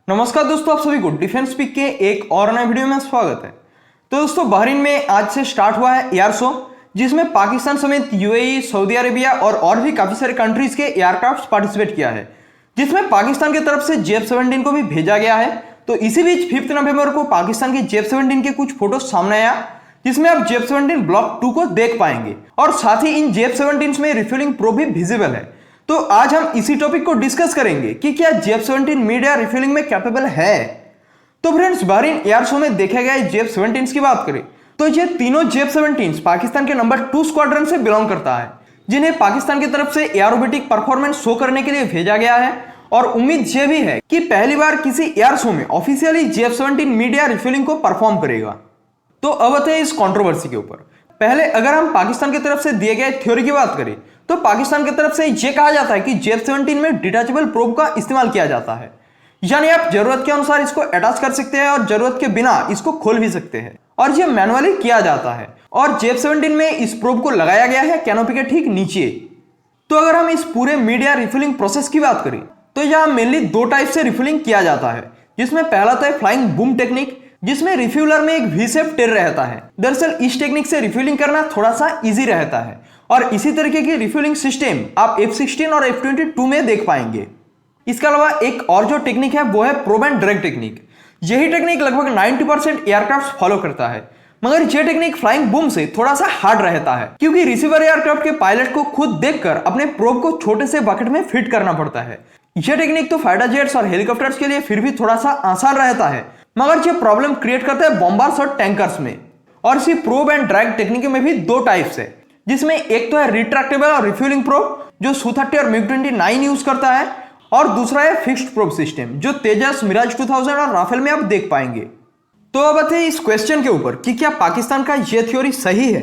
नमस्कार दोस्तों, आप सभी को डिफेंस पिक के एक और नए वीडियो में स्वागत है। तो दोस्तों, बहरीन में आज से स्टार्ट हुआ है एयर शो, जिसमें पाकिस्तान समेत यूएई, सऊदी अरेबिया और भी काफी सारे कंट्रीज के एयरक्राफ्ट पार्टिसिपेट किया है, जिसमें पाकिस्तान की तरफ से JF-17 को भी भेजा गया है। तो इसी बीच 5 नवंबर को पाकिस्तान के JF-17 के कुछ फोटो सामने आया, जिसमें आप JF-17 ब्लॉक 2 को देख पाएंगे और साथ ही इन JF-17 में रिफ्यूलिंग प्रोब भी विजिबल है। तो आज हम इसी टॉपिक को डिस्कस करेंगे कि क्या JF-17 मिड एयर रिफ्यूलिंग में कैपेबल है। तो फ्रेंड्स, बहरीन एयर शो में देखे गए JF-17 की बात करें तो ये तीनों JF-17 पाकिस्तान के नंबर 2 स्क्वाड्रन से बिलोंग करता है, जिन्हें पाकिस्तान की तरफ से एरोबेटिक परफॉर्मेंस शो करने के लिए भेजा गया है। और उम्मीद ये भी है कि पहली बार किसी एयर शो में officially JF-17 mid air refuelling को परफॉर्म करेगा। तो अब आते हैं इस कंट्रोवर्सी के ऊपर। पहले अगर हम पाकिस्तान की तरफ से दिए गए थ्योरी की बात करें तो पाकिस्तान की तरफ से ये कहा जाता है कि JF-17 में डिटैचेबल प्रोब का इस्तेमाल किया जाता है, यानी आप जरूरत के अनुसार इसको अटैच कर सकते हैं और जरूरत के बिना इसको खोल भी सकते हैं, और ये मैनुअली किया जाता है। और JF-17 में इस प्रोब को लगाया गया है कैनोपी के ठीक नीचे। तो अगर हम इस पूरे मिड एयर रिफ्यूलिंग प्रोसेस की बात करें तो यहाँ मेनली 2 टाइप से रिफ्यूलिंग किया जाता है, जिसमें पहला था फ्लाइंग बूम टेक्निक, जिसमें रिफ्यूलर में एक वी शेप टेल रहता है। दरअसल इस टेक्निक से रिफ्यूलिंग करना थोड़ा सा इजी रहता है, और इसी तरीके की रिफ्यूलिंग सिस्टम आप F-16 और F-22 में देख पाएंगे। इसके अलावा एक और जो टेक्निक है वो है प्रोब एंड ड्रैग टेक्निक। यही टेक्निक लगभग 90% एयरक्राफ्ट फॉलो करता है, मगर यह टेक्निक फ्लाइंग बूम से थोड़ा सा हार्ड रहता है, क्योंकि रिसीवर एयरक्राफ्ट के पायलट को खुद देखकर अपने प्रोब को छोटे से बकेट में फिट करना पड़ता है। यह टेक्निक तो फाइटर जेट्स और हेलीकॉप्टर्स के लिए फिर भी थोड़ा सा आसान रहता है, मगर यह प्रॉब्लम क्रिएट करता है बॉम्बार्स और टैंकर्स में। और इसी प्रोब एंड ड्रैग टेक्निक में भी 2 टाइप्स है, जिसमें एक तो है रिट्रैक्टेबल और रिफ्यूलिंग प्रोब जो Su-30 और MiG-29 यूज करता है, और दूसरा है फिक्स्ड प्रोब सिस्टम जो तेजस, मिराज 2000 और राफेल में आप देख पाएंगे। तो अब आते हैं इस क्वेश्चन के ऊपर कि क्या पाकिस्तान का यह थ्योरी सही है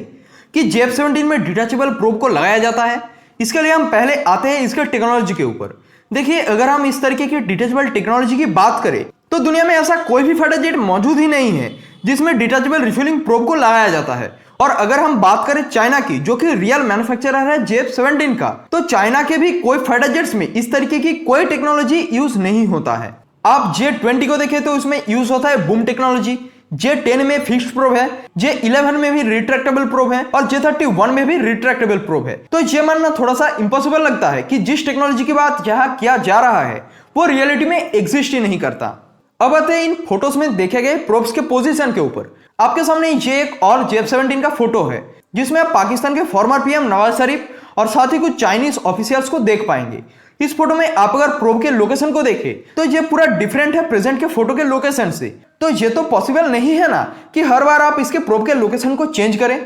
कि JF-17 में डिटैचेबल प्रोब को लगाया जाता है। इसके लिए हम पहले आते हैं इसके टेक्नोलॉजी के ऊपर। देखिए, अगर हम इस तरीके की डिटैचेबल टेक्नोलॉजी की बात करें तो दुनिया में ऐसा कोई भी फाइटर जेट मौजूद ही नहीं है जिसमें डिटैचेबल रिफ्यूलिंग प्रोब को लगाया जाता है। और अगर हम बात करें चाइना की, जो कि रियल मैन्युफैक्चरर है JF-17 का, तो चाइना के भी कोई फाइटर जेट्स में इस तरीके की कोई टेक्नोलॉजी यूज नहीं होता है। आप J-20 को देखें तो उसमें यूज होता है बूम टेक्नोलॉजी, J-10 में फिक्स्ड प्रोब है, J-11 में भी रिट्रैक्टेबल प्रोब है, और J-31 में भी रिट्रैक्टेबल प्रोब है। तो ये मानना थोड़ा सा इंपॉसिबल लगता है कि जिस टेक्नोलॉजी की बात यहाँ किया जा रहा है वो रियलिटी में एग्जिस्ट ही नहीं करता। अब आते हैं इन फोटोज में देखे गए प्रोब्स के पोजीशन के ऊपर। आपके सामने ये एक और JF-17 का फोटो है, जिसमें आप पाकिस्तान के फॉर्मर पीएम नवाज शरीफ और साथ ही कुछ चाइनीज ऑफिशियल्स को देख पाएंगे। इस फोटो में आप अगर प्रोब के लोकेशन को देखें तो ये पूरा डिफरेंट है प्रेजेंट के फोटो के लोकेशन से। तो ये तो पॉसिबल नहीं है ना कि हर बार आप इसके प्रोब के लोकेशन को चेंज करें।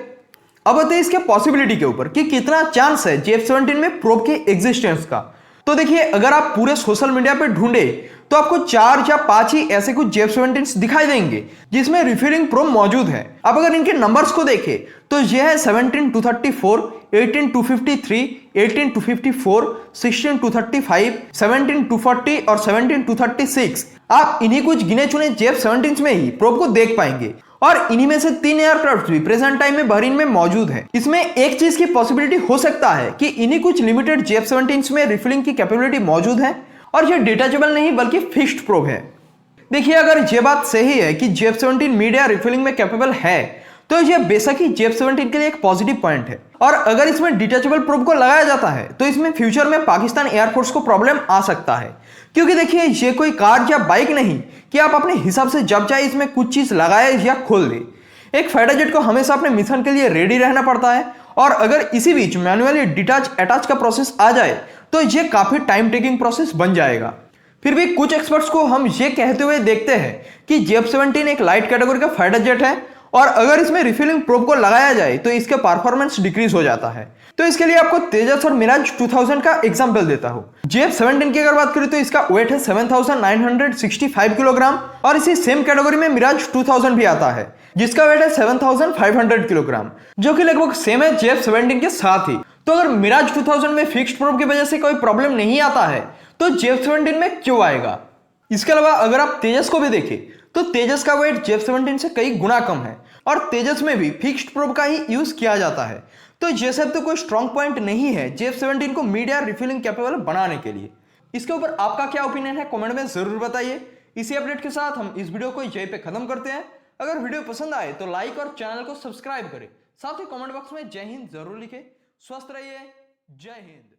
अब आते हैं इसके पॉसिबिलिटी के ऊपर कि कितना चांस है JF-17 में प्रोब के एग्जिस्टेंस का। तो देखिए, अगर आप पूरे सोशल मीडिया पे ढूंढे तो आपको 4 या 5 ही ऐसे कुछ JF-17 दिखाई देंगे जिसमें रिफ्यूलिंग प्रोब मौजूद है। अब अगर इनके नंबर्स को देखें तो यह है 17-234, 18-253, 18-254, 16-235, 17-240 और 17-236। आप इन्हीं कुछ गिने चुने JF-17 में ही प्रोब को देख पाएंगे, और इन्हीं में से 3 एयरक्राफ्ट भी प्रेजेंट टाइम में बहरीन में मौजूद है। इसमें एक चीज की पॉसिबिलिटी हो सकता है कि इन्हीं कुछ लिमिटेड JF-17 में रिफ्यूलिंग की कैपेबिलिटी मौजूद है, और यह डिटैचेबल नहीं बल्कि फिक्स्ड प्रोब है। देखिए, अगर यह बात सही है कि JF-17 मिड एयर रिफ्यूलिंग में कैपेबल है तो यह बेशक ही JF-17 के लिए एक पॉजिटिव पॉइंट है। और अगर इसमें डिटैचेबल प्रोब को लगाया जाता है तो इसमें फ्यूचर में पाकिस्तान एयरफोर्स को प्रॉब्लम आ सकता है, क्योंकि देखिए, ये कोई कार या बाइक नहीं कि आप अपने हिसाब से जब चाहे इसमें कुछ चीज लगाए या खोल दे। एक फाइटर जेट को हमेशा अपने मिशन के लिए रेडी रहना पड़ता है, और अगर इसी बीच मैनुअली डिटैच अटैच का प्रोसेस आ जाए तो ये काफी टाइम टेकिंग प्रोसेस बन जाएगा। फिर भी कुछ एक्सपर्ट्स को हम ये कहते हुए देखते हैं कि JF-17 एक लाइट कैटेगरी का फाइटर जेट है, और अगर इसमें रिफ्यूलिंग प्रोब को लगाया जाए तो इसका परफॉर्मेंस डिक्रीज हो जाता है। तो इसके लिए आपको तेजस और मिराज 2000 का एग्जांपल देता हूं। JF-17 की अगर बात करें तो इसका वेट है 7965 किलोग्राम, और इसी सेम कैटेगरी में मिराज 2000 भी आता है जिसका वेट है 7500 किलोग्राम, जो कि लगभग सेम है JF-17 के साथ ही। तो अगर मिराज 2000 में फिक्स्ड प्रोब की वजह से कोई प्रॉब्लम नहीं आता है तो JF-17 में क्यों आएगा। इसके अलावा अगर आप तेजस को भी देखें तो तेजस का वेट JF-17 से कई गुना कम है, और तेजस में भी फिक्स्ड प्रोब का ही यूज किया जाता है। तो ये सब तो कोई स्ट्रॉन्ग पॉइंट नहीं है JF-17 को मिड एयर रिफ्यूलिंग कैपेबल बनाने के लिए। इसके ऊपर आपका क्या ओपिनियन है कमेंट में जरूर बताइए। इसी अपडेट के साथ हम इस वीडियो को यहीं पे खत्म करते हैं। अगर वीडियो पसंद आए तो लाइक और चैनल को सब्सक्राइब करें। साथ ही कमेंट बॉक्स में जय हिंद जरूर लिखें। स्वस्थ रहिए। जय हिंद।